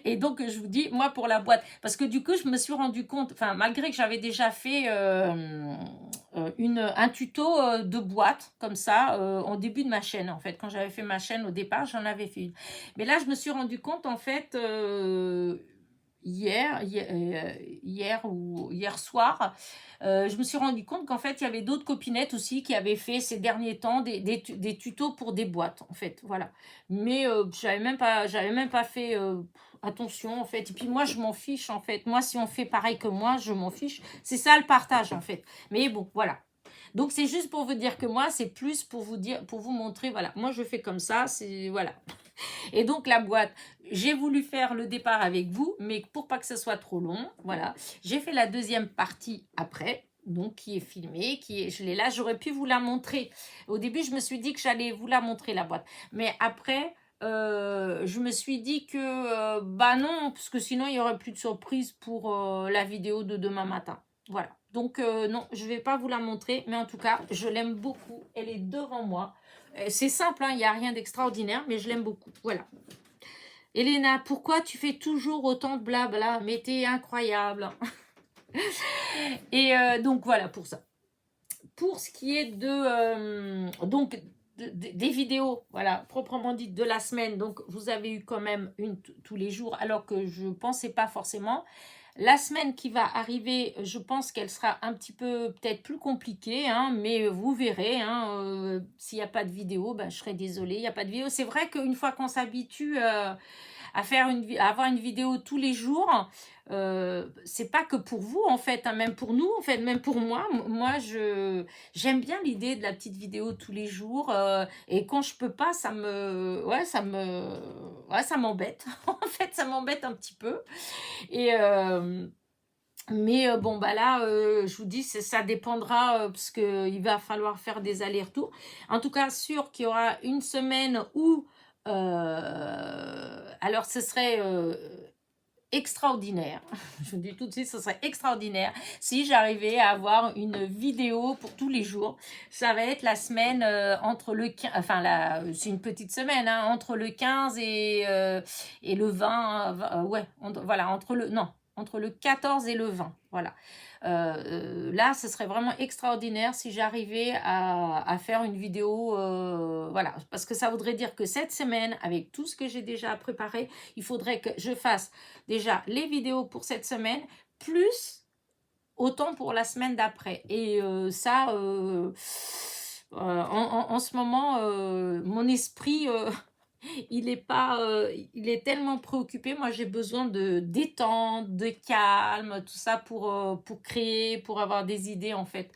Et donc, je vous dis, moi, pour la boîte, parce que du coup, je me suis rendu compte, enfin, malgré que j'avais déjà fait un tuto de boîte, comme ça, au début de ma chaîne, en fait. Quand j'avais fait ma chaîne au départ, j'en avais fait une. Mais là, je me suis rendu compte, en fait, hier soir, je me suis rendu compte qu'en fait, il y avait d'autres copinettes aussi qui avaient fait ces derniers temps des tutos pour des boîtes, en fait, voilà. Mais j'avais même pas fait attention, en fait. Et puis moi, je m'en fiche, en fait. Moi, si on fait pareil que moi, je m'en fiche. C'est ça le partage, en fait. Mais bon, voilà. Donc c'est juste pour vous dire que moi, c'est plus pour vous dire, pour vous montrer, voilà. Moi, je fais comme ça, c'est voilà. Et donc la boîte, j'ai voulu faire le départ avec vous, mais pour pas que ce soit trop long, voilà. J'ai fait la deuxième partie après, donc qui est filmée, je l'ai là, j'aurais pu vous la montrer. Au début, je me suis dit que j'allais vous la montrer, la boîte. Mais après, je me suis dit que, bah non, parce que sinon, il y aurait plus de surprise pour la vidéo de demain matin. Voilà. Donc, non, je vais pas vous la montrer, mais en tout cas, je l'aime beaucoup. Elle est devant moi. C'est simple, hein, il n'y a rien d'extraordinaire, mais je l'aime beaucoup. Voilà. Elena, pourquoi tu fais toujours autant de blabla? Mais t'es incroyable. Et donc voilà pour ça. Pour ce qui est donc des vidéos, voilà, proprement dites de la semaine, donc vous avez eu quand même une tous les jours, alors que je ne pensais pas forcément. La semaine qui va arriver, je pense qu'elle sera un petit peu peut-être plus compliquée, hein, mais vous verrez, hein, s'il n'y a pas de vidéo, ben, je serai désolée, il n'y a pas de vidéo. C'est vrai qu'une fois qu'on s'habitue à avoir une vidéo tous les jours, c'est pas que pour vous en fait, hein, même pour nous en fait, même pour moi. Moi, j'aime bien l'idée de la petite vidéo tous les jours, et quand je peux pas, ça m'embête. En fait, ça m'embête un petit peu. Et mais bon, bah là, je vous dis, ça dépendra, parce qu'il va falloir faire des allers-retours. En tout cas, sûr qu'il y aura une semaine où, alors ce serait extraordinaire. Je vous dis tout de suite, ce serait extraordinaire si j'arrivais à avoir une vidéo pour tous les jours. Ça va être la semaine entre le 15, enfin c'est une petite semaine, hein, entre le 15 et le 20, ouais, voilà, entre le 14 et le 20, voilà. Là, ce serait vraiment extraordinaire si j'arrivais à faire une vidéo, voilà, parce que ça voudrait dire que cette semaine, avec tout ce que j'ai déjà préparé, il faudrait que je fasse déjà les vidéos pour cette semaine, plus autant pour la semaine d'après. Et ça, en ce moment, mon esprit il est pas, il est tellement préoccupé. Moi, j'ai besoin de détente, de calme, tout ça pour créer, pour avoir des idées, en fait.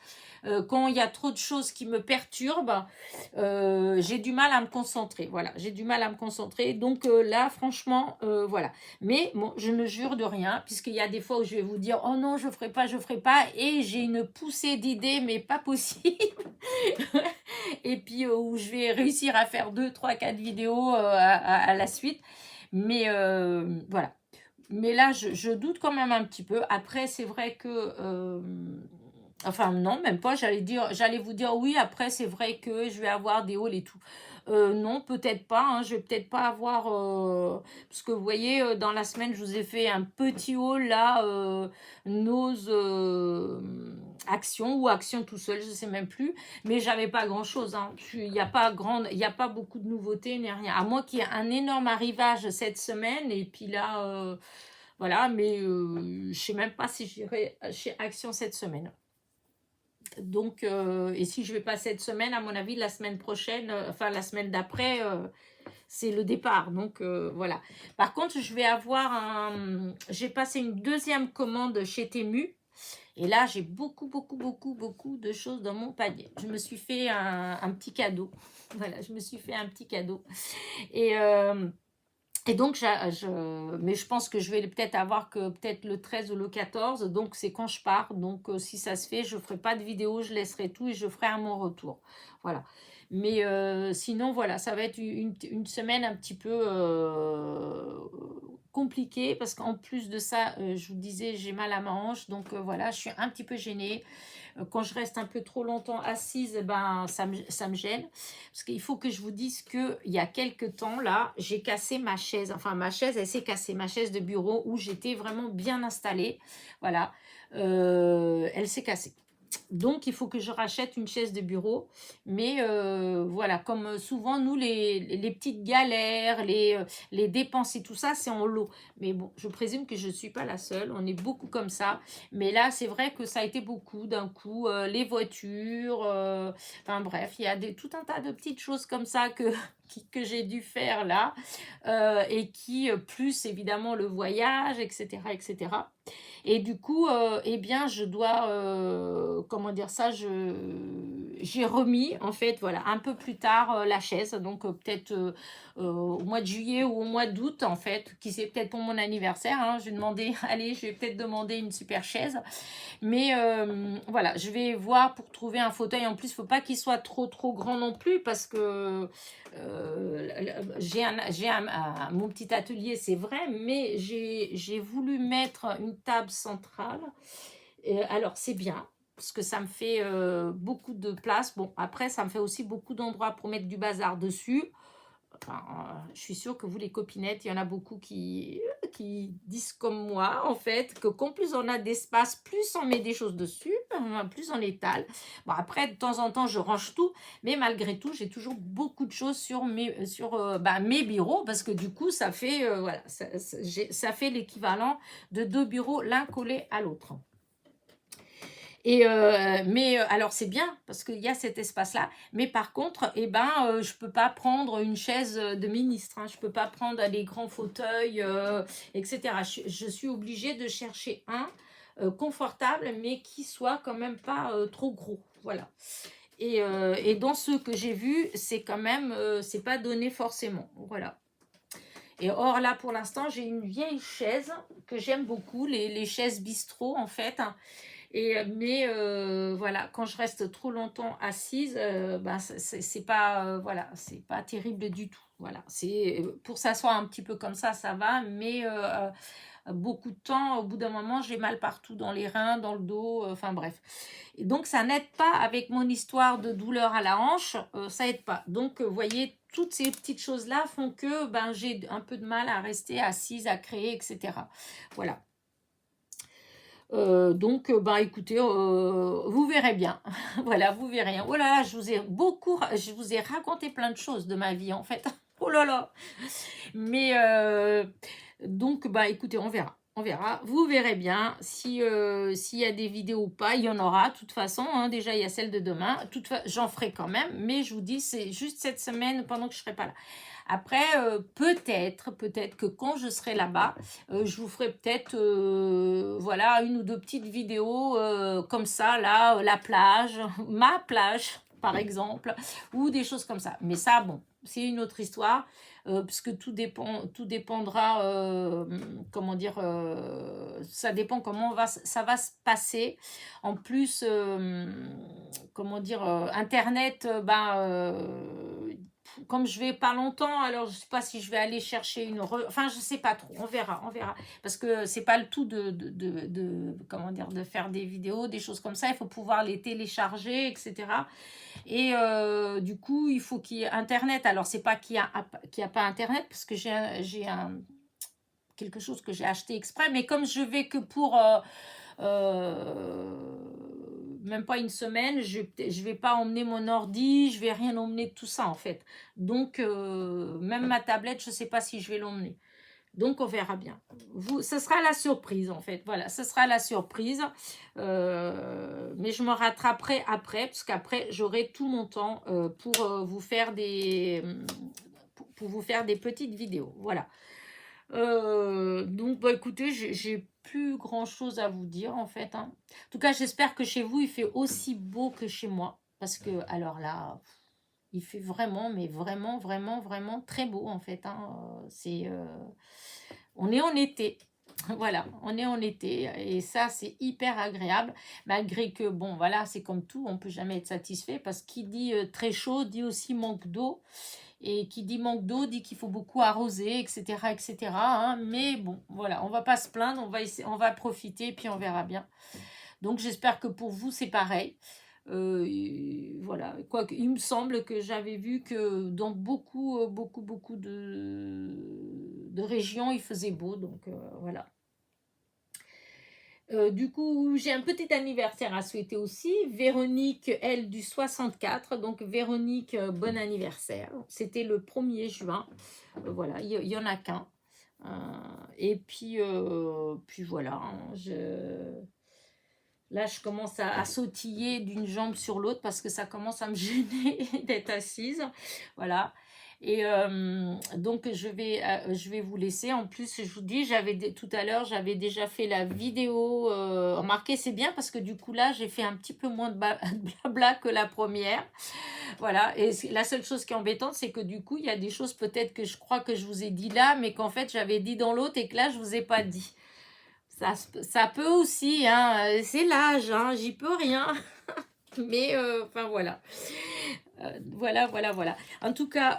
Quand il y a trop de choses qui me perturbent, j'ai du mal à me concentrer. Voilà, j'ai du mal à me concentrer. Donc là, franchement, voilà. Mais bon, je ne jure de rien, puisqu'il y a des fois où je vais vous dire, oh non, je ferai pas, et j'ai une poussée d'idées, mais pas possible. Et puis où je vais réussir à faire 2, 3, 4 vidéos à la suite. Mais voilà. Mais là, je doute quand même un petit peu. Après, c'est vrai que... enfin, non, même pas. J'allais vous dire oui. Après, c'est vrai que je vais avoir des hauls et tout. Non, peut-être pas. Hein, je vais peut-être pas avoir... parce que vous voyez, dans la semaine, je vous ai fait un petit haul là. Nos actions ou actions tout seul, je sais même plus. Mais j'avais pas grand-chose. Hein. Il n'y a pas il y a pas beaucoup de nouveautés ni rien. À moins qu'il y ait un énorme arrivage cette semaine. Et puis là... voilà, mais je sais même pas si j'irai chez Action cette semaine. Donc, et si je vais pas cette semaine, à mon avis, la semaine prochaine, enfin la semaine d'après, c'est le départ. Donc, voilà. Par contre, je vais avoir j'ai passé une deuxième commande chez Temu. Et là, j'ai beaucoup de choses dans mon panier. Je me suis fait un petit cadeau. Voilà, je me suis fait un petit cadeau. Et donc, mais je pense que je vais peut-être avoir que peut-être le 13 ou le 14. Donc, c'est quand je pars. Donc, si ça se fait, je ne ferai pas de vidéo. Je laisserai tout et je ferai à mon retour. Voilà. Mais sinon, voilà, ça va être une semaine un petit peu compliquée. Parce qu'en plus de ça, je vous disais, j'ai mal à ma hanche. Donc, voilà, je suis un petit peu gênée. Quand je reste un peu trop longtemps assise, ben, ça me gêne. Parce qu'il faut que je vous dise qu'il y a quelques temps, là, j'ai cassé ma chaise. Enfin, ma chaise, elle s'est cassée. Ma chaise de bureau où j'étais vraiment bien installée. Voilà. Elle s'est cassée. Donc, il faut que je rachète une chaise de bureau. Mais voilà, comme souvent, nous, les petites galères, les dépenses et tout ça, c'est en lot. Mais bon, je présume que je ne suis pas la seule. On est beaucoup comme ça. Mais là, c'est vrai que ça a été beaucoup d'un coup. Les voitures, enfin bref, il y a tout un tas de petites choses comme ça que j'ai dû faire là. Et qui, plus évidemment le voyage, etc., etc. Et du coup, eh bien, je dois, comment dire ça, j'ai remis, en fait, voilà, un peu plus tard la chaise, donc peut-être au mois de juillet ou au mois d'août, en fait, qui c'est peut-être pour mon anniversaire, hein, je vais demander, allez, je vais peut-être demander une super chaise, mais voilà, je vais voir pour trouver un fauteuil, en plus, il ne faut pas qu'il soit trop grand non plus, parce que mon petit atelier, c'est vrai, mais j'ai voulu mettre une table centrale. Alors, c'est bien, parce que ça me fait beaucoup de place. Bon, après, ça me fait aussi beaucoup d'endroits pour mettre du bazar dessus. Enfin, je suis sûre que vous, les copinettes, il y en a beaucoup qui disent comme moi, en fait, que plus on a d'espace, plus on met des choses dessus, plus on étale. Bon, après, de temps en temps, je range tout, mais malgré tout, j'ai toujours beaucoup de choses sur mes bureaux, parce que du coup, ça fait, voilà, ça fait l'équivalent de 2 bureaux, l'un collé à l'autre. Mais alors c'est bien parce qu'il y a cet espace-là. Mais par contre, je peux pas prendre une chaise de ministre. Hein, je peux pas prendre les grands fauteuils, etc. Je suis obligée de chercher un confortable, mais qui soit quand même pas trop gros. Voilà. Et dans ceux que j'ai vus, c'est quand même, c'est pas donné forcément. Voilà. Et or là, pour l'instant, j'ai une vieille chaise que j'aime beaucoup, les chaises bistrot en fait. Mais voilà, quand je reste trop longtemps assise, c'est pas voilà, c'est pas terrible du tout. Voilà, c'est pour s'asseoir un petit peu comme ça va, mais beaucoup de temps, au bout d'un moment, j'ai mal partout dans les reins, dans le dos, enfin bref. Et donc ça n'aide pas avec mon histoire de douleur à la hanche, ça aide pas. Donc vous voyez, toutes ces petites choses-là font que j'ai un peu de mal à rester assise, à créer, etc. Voilà. Donc, écoutez, vous verrez bien. Voilà, vous verrez. Oh là là, je vous ai raconté plein de choses de ma vie, en fait. Oh là là. Mais, donc, écoutez, on verra. On verra. Vous verrez bien si, s'il y a des vidéos ou pas. Il y en aura, de toute façon, hein. Déjà, il y a celle de demain. J'en ferai quand même. Mais je vous dis, c'est juste cette semaine pendant que je ne serai pas là. Après, peut-être que quand je serai là-bas, je vous ferai peut-être, voilà, une ou deux petites vidéos comme ça, là, la plage, ma plage, par exemple, ou des choses comme ça. Mais ça, bon, c'est une autre histoire, parce que tout dépendra, comment dire, ça dépend comment ça va se passer. En plus, comment dire, Internet, comme je vais pas longtemps, alors je sais pas si je vais aller chercher enfin je sais pas trop, on verra, parce que c'est pas le tout comment dire, de faire des vidéos, des choses comme ça, il faut pouvoir les télécharger, etc. Et du coup, il faut qu'il y ait Internet. Alors c'est pas qu'il y a pas Internet, parce que quelque chose que j'ai acheté exprès, mais comme je vais que pour même pas une semaine, je vais pas emmener mon ordi, je vais rien emmener de tout ça en fait. Donc même ma tablette, je sais pas si je vais l'emmener. Donc on verra bien. Ce sera la surprise en fait. Voilà, ce sera la surprise. Mais je me rattraperai après, parce qu'après j'aurai tout mon temps pour vous faire pour vous faire des petites vidéos. Voilà. Donc, bah, écoutez, j'ai plus grand chose à vous dire en fait, hein. En tout cas, j'espère que chez vous il fait aussi beau que chez moi. Parce que, alors là, il fait vraiment, mais vraiment, vraiment, vraiment très beau en fait, hein. On est en été. Voilà, on est en été et ça, c'est hyper agréable. Malgré que, bon, voilà, c'est comme tout, on peut jamais être satisfait parce qu'il dit très chaud, dit aussi manque d'eau. Et qui dit manque d'eau dit qu'il faut beaucoup arroser, etc., etc., hein. Mais bon, voilà, on va pas se plaindre, on va profiter, puis on verra bien. Donc j'espère que pour vous, c'est pareil. Voilà, quoique il me semble que j'avais vu que dans beaucoup de régions, il faisait beau, donc voilà. Du coup, j'ai un petit anniversaire à souhaiter aussi. Véronique, elle, du 64. Donc, Véronique, bon anniversaire. C'était le 1er juin. Voilà, il y en a qu'un. Et puis voilà, hein, là, je commence à sautiller d'une jambe sur l'autre parce que ça commence à me gêner d'être assise. Voilà. Et donc, je vais vous laisser. En plus, je vous dis, tout à l'heure, j'avais déjà fait la vidéo. Remarquez, c'est bien parce que du coup, là, j'ai fait un petit peu moins de blabla que la première. Voilà. Et la seule chose qui est embêtante, c'est que du coup, il y a des choses peut-être que je crois que je vous ai dit là, mais qu'en fait, j'avais dit dans l'autre et que là, je vous ai pas dit. Ça peut aussi, hein, c'est l'âge, hein, j'y peux rien. Mais enfin voilà. Voilà. En tout cas,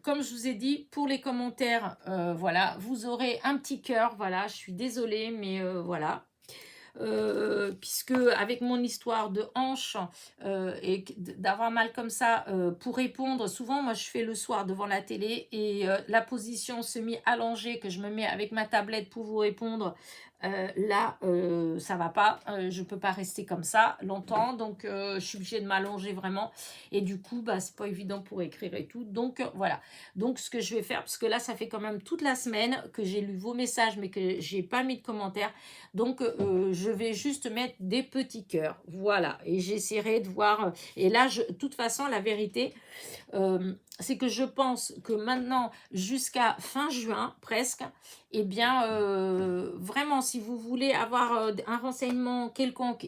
comme je vous ai dit, pour les commentaires, voilà, vous aurez un petit cœur. Voilà, je suis désolée, mais voilà. Puisque avec mon histoire de hanche et d'avoir mal comme ça, pour répondre, souvent moi je fais le soir devant la télé et la position semi-allongée que je me mets avec ma tablette pour vous répondre, là ça va pas, je peux pas rester comme ça longtemps, donc je suis obligée de m'allonger vraiment et du coup bah c'est pas évident pour écrire et tout, donc voilà. Donc ce que je vais faire, parce que là ça fait quand même toute la semaine que j'ai lu vos messages mais que j'ai pas mis de commentaires, donc je vais juste mettre des petits cœurs, voilà, et j'essaierai de voir, et là de toute façon la vérité, c'est que je pense que maintenant jusqu'à fin juin presque, eh bien vraiment si vous voulez avoir un renseignement quelconque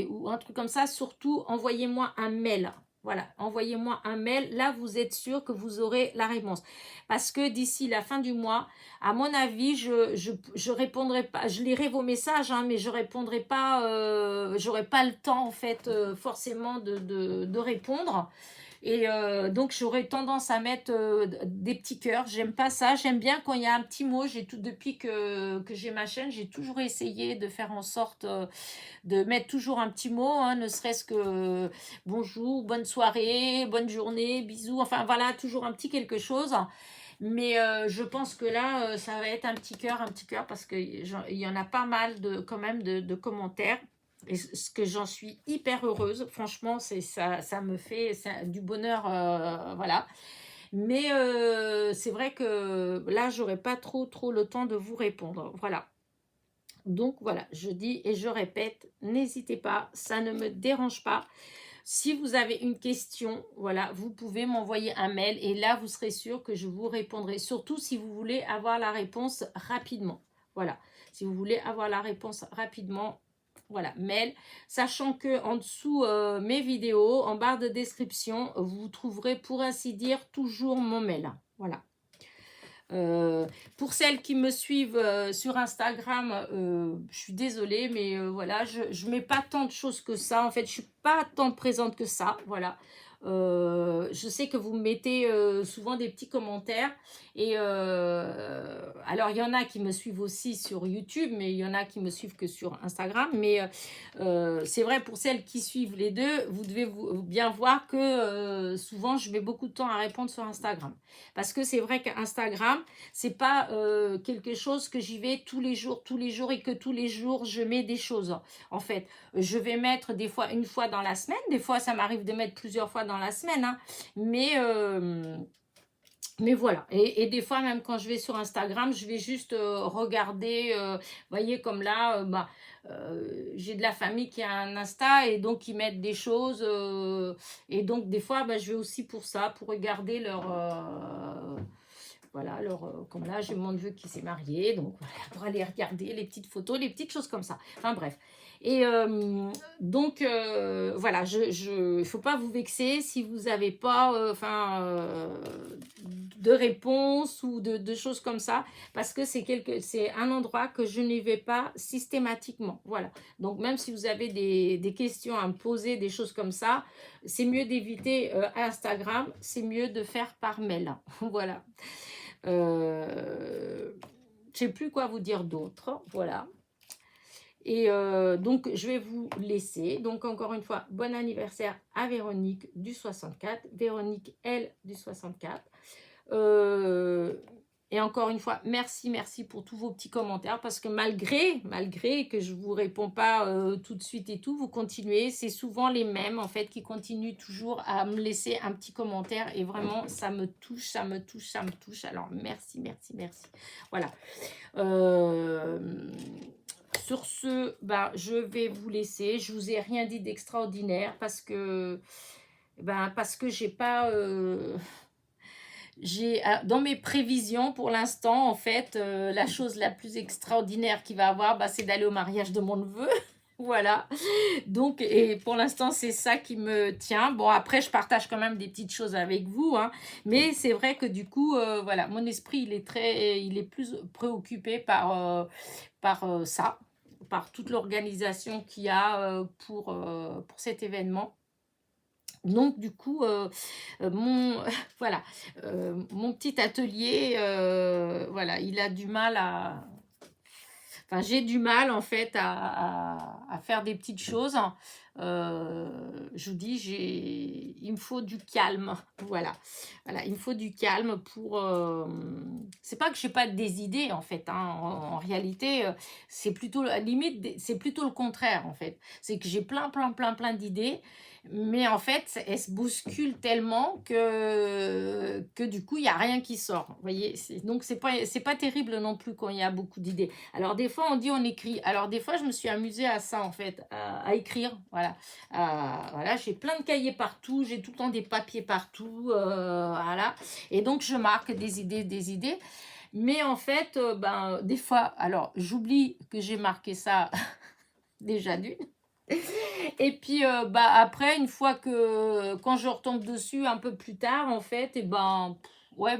ou un truc comme ça, surtout envoyez-moi un mail. Voilà, envoyez-moi un mail, là vous êtes sûr que vous aurez la réponse. Parce que d'ici la fin du mois, à mon avis, je répondrai pas, je lirai vos messages, hein, mais je répondrai pas, j'aurai pas le temps en fait forcément de répondre. Et donc j'aurais tendance à mettre des petits cœurs. J'aime pas ça. J'aime bien quand il y a un petit mot. Depuis que j'ai ma chaîne, j'ai toujours essayé de faire en sorte de mettre toujours un petit mot, hein, ne serait-ce que bonjour, bonne soirée, bonne journée, bisous. Enfin voilà, toujours un petit quelque chose. Mais je pense que là, ça va être un petit cœur, parce qu'il y en a pas mal quand même de commentaires. Et ce que j'en suis hyper heureuse, franchement, ça me fait du bonheur, voilà. Mais c'est vrai que là, j'aurais pas trop le temps de vous répondre, voilà. Donc voilà, je dis et je répète, n'hésitez pas, ça ne me dérange pas. Si vous avez une question, voilà, vous pouvez m'envoyer un mail et là, vous serez sûr que je vous répondrai. Surtout si vous voulez avoir la réponse rapidement. Voilà, si vous voulez avoir la réponse rapidement, voilà, mail. Sachant que en dessous mes vidéos, en barre de description, vous trouverez pour ainsi dire toujours mon mail. Voilà. Pour celles qui me suivent sur Instagram, je suis désolée, mais voilà, je mets pas tant de choses que ça. En fait, je suis pas tant présente que ça. Voilà. Je sais que vous me mettez souvent des petits commentaires. Et alors, il y en a qui me suivent aussi sur YouTube, mais il y en a qui me suivent que sur Instagram. Mais c'est vrai, pour celles qui suivent les deux, vous devez bien voir que souvent, je mets beaucoup de temps à répondre sur Instagram. Parce que c'est vrai qu'Instagram, c'est pas quelque chose que j'y vais tous les jours et que tous les jours, je mets des choses. En fait, je vais mettre des fois une fois dans la semaine. Des fois, ça m'arrive de mettre plusieurs fois dans la semaine. Hein. Mais voilà, et des fois même quand je vais sur Instagram, je vais juste regarder, voyez comme là, j'ai de la famille qui a un Insta et donc ils mettent des choses, et donc des fois je vais aussi pour ça, pour regarder leur, voilà, comme là j'ai mon neveu qui s'est marié, donc voilà, pour aller regarder les petites photos, les petites choses comme ça, enfin bref. Et donc voilà, il faut pas vous vexer si vous n'avez pas de réponse ou de choses comme ça, parce que c'est un endroit que je n'y vais pas systématiquement. Voilà. Donc même si vous avez des questions à me poser, des choses comme ça, c'est mieux d'éviter Instagram, c'est mieux de faire par mail. Voilà. Je sais plus quoi vous dire d'autre. Voilà. Et donc, je vais vous laisser. Donc, encore une fois, bon anniversaire à Véronique du 64. Véronique, elle, du 64. Et encore une fois, merci, merci pour tous vos petits commentaires. Parce que malgré que je ne vous réponds pas tout de suite et tout, vous continuez. C'est souvent les mêmes, en fait, qui continuent toujours à me laisser un petit commentaire. Et vraiment, ça me touche, ça me touche, ça me touche. Alors, merci, merci, merci. Voilà. Sur ce, je vais vous laisser. Je vous ai rien dit d'extraordinaire parce que j'ai pas dans mes prévisions pour l'instant, en fait, la chose la plus extraordinaire qu'il va avoir, c'est d'aller au mariage de mon neveu. Voilà. Donc, et pour l'instant, c'est ça qui me tient. Bon, après, je partage quand même des petites choses avec vous, hein, mais c'est vrai que du coup, voilà, mon esprit, il est plus préoccupé par ça, par toute l'organisation qu'il y a pour cet événement. Donc du coup, voilà, mon petit atelier, voilà, il a du mal à... Enfin, j'ai du mal en fait à faire des petites choses. Je vous dis, il me faut du calme. Voilà, il me faut du calme pour... C'est pas que je n'ai pas des idées en fait. Hein. En réalité, c'est plutôt, à la limite, c'est plutôt le contraire en fait. C'est que j'ai plein d'idées. Mais en fait, elles se bousculent tellement que du coup, il n'y a rien qui sort. Vous voyez, donc, c'est pas terrible non plus quand il y a beaucoup d'idées. Alors, des fois, on dit on écrit. Alors, des fois, je me suis amusée à ça, en fait, à écrire. Voilà. Voilà, j'ai plein de cahiers partout. J'ai tout le temps des papiers partout. Voilà. Et donc, je marque des idées. Mais en fait, des fois, alors, j'oublie que j'ai marqué ça déjà d'une. Et puis après, une fois que quand je retombe dessus un peu plus tard, en fait, et ouais,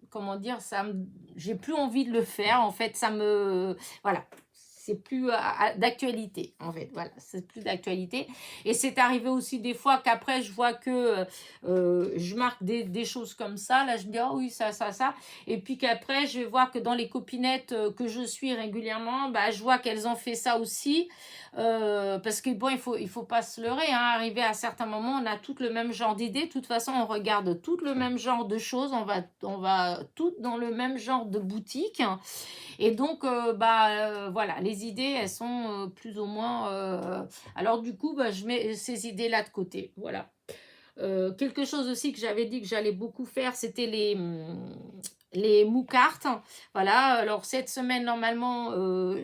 comment dire, j'ai plus envie de le faire. En fait, voilà. C'est plus d'actualité, en fait. Voilà, c'est plus d'actualité. Et c'est arrivé aussi des fois qu'après, je vois que je marque des choses comme ça. Là, je me dis, oh oui, ça. Et puis qu'après, je vais voir que dans les copinettes que je suis régulièrement, je vois qu'elles ont fait ça aussi. Parce que bon, il faut pas se leurrer. Hein. Arrivé à certains moments, on a tout le même genre d'idées. De toute façon, on regarde tout le même genre de choses. On va toutes dans le même genre de boutique. Et donc, voilà, les idées, elles sont plus ou moins... Alors, du coup, je mets ces idées-là de côté. Voilà. Quelque chose aussi que j'avais dit que j'allais beaucoup faire, c'était les moucartes. Voilà, alors cette semaine, normalement,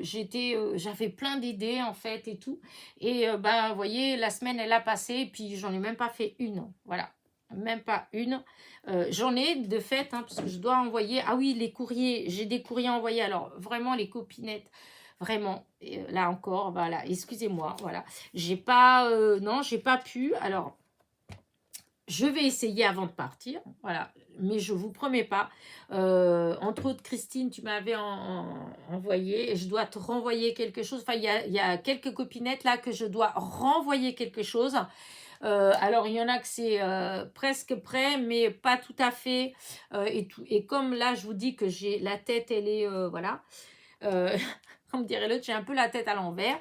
j'avais plein d'idées, en fait, et tout. Et bah, vous voyez, la semaine, elle a passé, et puis j'en ai même pas fait une. Voilà, même pas une. J'en ai de fait, hein, parce que je dois envoyer. Ah oui, les courriers, j'ai des courriers envoyés. Alors, vraiment, les copinettes, vraiment, là encore, voilà, excusez-moi, voilà. J'ai pas, non, j'ai pas pu. Alors, je vais essayer avant de partir, voilà, mais je vous promets pas. Entre autres, Christine, tu m'avais envoyé, et je dois te renvoyer quelque chose. Enfin, il y a quelques copinettes là que je dois renvoyer quelque chose. Alors, il y en a que c'est presque prêt, mais pas tout à fait. Et, tout. Et comme là, je vous dis que j'ai la tête, elle est, voilà. Euh, comme dirait l'autre, j'ai un peu la tête à l'envers.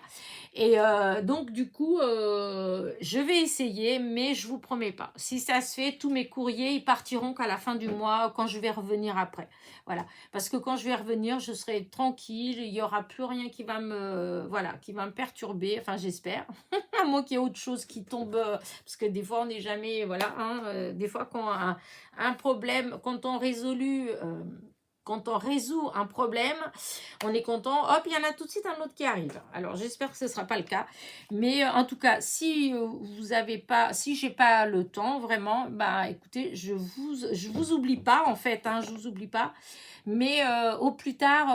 Et donc, du coup, je vais essayer, mais je vous promets pas. Si ça se fait, tous mes courriers, ils partiront qu'à la fin du mois, quand je vais revenir après. Voilà. Parce que quand je vais revenir, je serai tranquille, il n'y aura plus rien qui va voilà, qui va me perturber. Enfin, j'espère. À moins qu'il y ait autre chose qui tombe. Parce que des fois, on n'est jamais. Voilà. Hein, des fois, quand un problème, quand on résout un problème, on est content, hop, il y en a tout de suite un autre qui arrive. Alors, j'espère que ce ne sera pas le cas. Mais en tout cas, si vous avez pas, si j'ai pas le temps, vraiment, bah écoutez, je vous oublie pas, en fait, hein, je vous oublie pas. Mais au plus tard,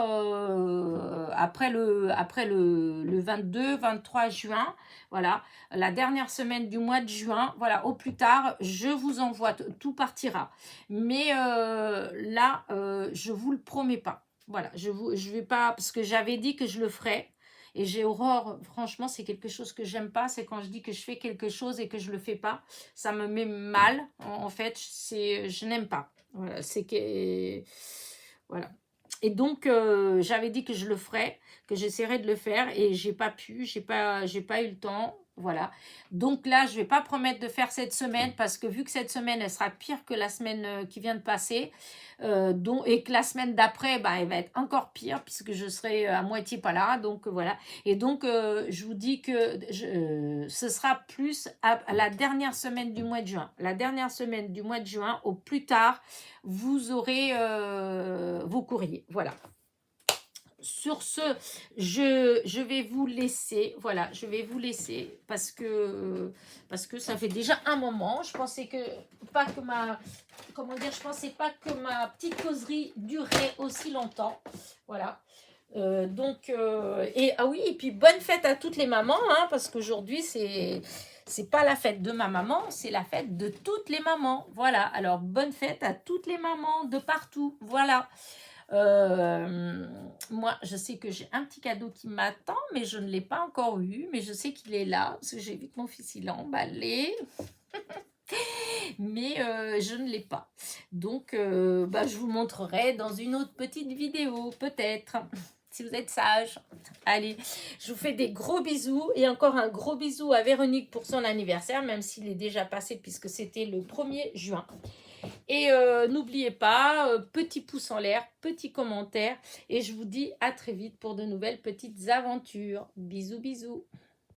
après le 22, 23 juin, voilà, la dernière semaine du mois de juin, voilà, au plus tard, je vous envoie, tout partira. Mais là, je vous le promets pas. Voilà, je vais pas, parce que j'avais dit que je le ferais. Et j'ai horreur, franchement, c'est quelque chose que j'aime pas. C'est quand je dis que je fais quelque chose et que je le fais pas. Ça me met mal. En fait, je n'aime pas. Voilà, c'est que. Voilà. Et donc, j'avais dit que je le ferais, que j'essaierais de le faire. Et j'ai pas pu, j'ai pas eu le temps. Voilà. Donc là, je vais pas promettre de faire cette semaine parce que vu que cette semaine, elle sera pire que la semaine qui vient de passer, et que la semaine d'après, bah, elle va être encore pire puisque je serai à moitié pas là. Donc voilà. Et donc, je vous dis que ce sera plus à la dernière semaine du mois de juin. La dernière semaine du mois de juin, au plus tard, vous aurez vos courriers. Voilà. Sur ce, je vais vous laisser, voilà, je vais vous laisser parce que ça fait déjà un moment. Je pensais que pas que je pensais pas que ma petite causerie durait aussi longtemps, voilà. Donc et ah oui, et puis bonne fête à toutes les mamans, hein, parce qu'aujourd'hui c'est pas la fête de ma maman, c'est la fête de toutes les mamans, voilà. Alors bonne fête à toutes les mamans de partout, voilà. Moi, je sais que j'ai un petit cadeau qui m'attend, mais je ne l'ai pas encore eu. Mais je sais qu'il est là, parce que j'ai vu que mon fils, il l'a emballé. Mais je ne l'ai pas. Donc, bah, je vous montrerai dans une autre petite vidéo, peut-être. Si vous êtes sage. Allez, je vous fais des gros bisous. Et encore un gros bisou à Véronique pour son anniversaire, même s'il est déjà passé, puisque c'était le 1er juin. Et n'oubliez pas, petit pouce en l'air, petit commentaire. Et je vous dis à très vite pour de nouvelles petites aventures. Bisous, bisous.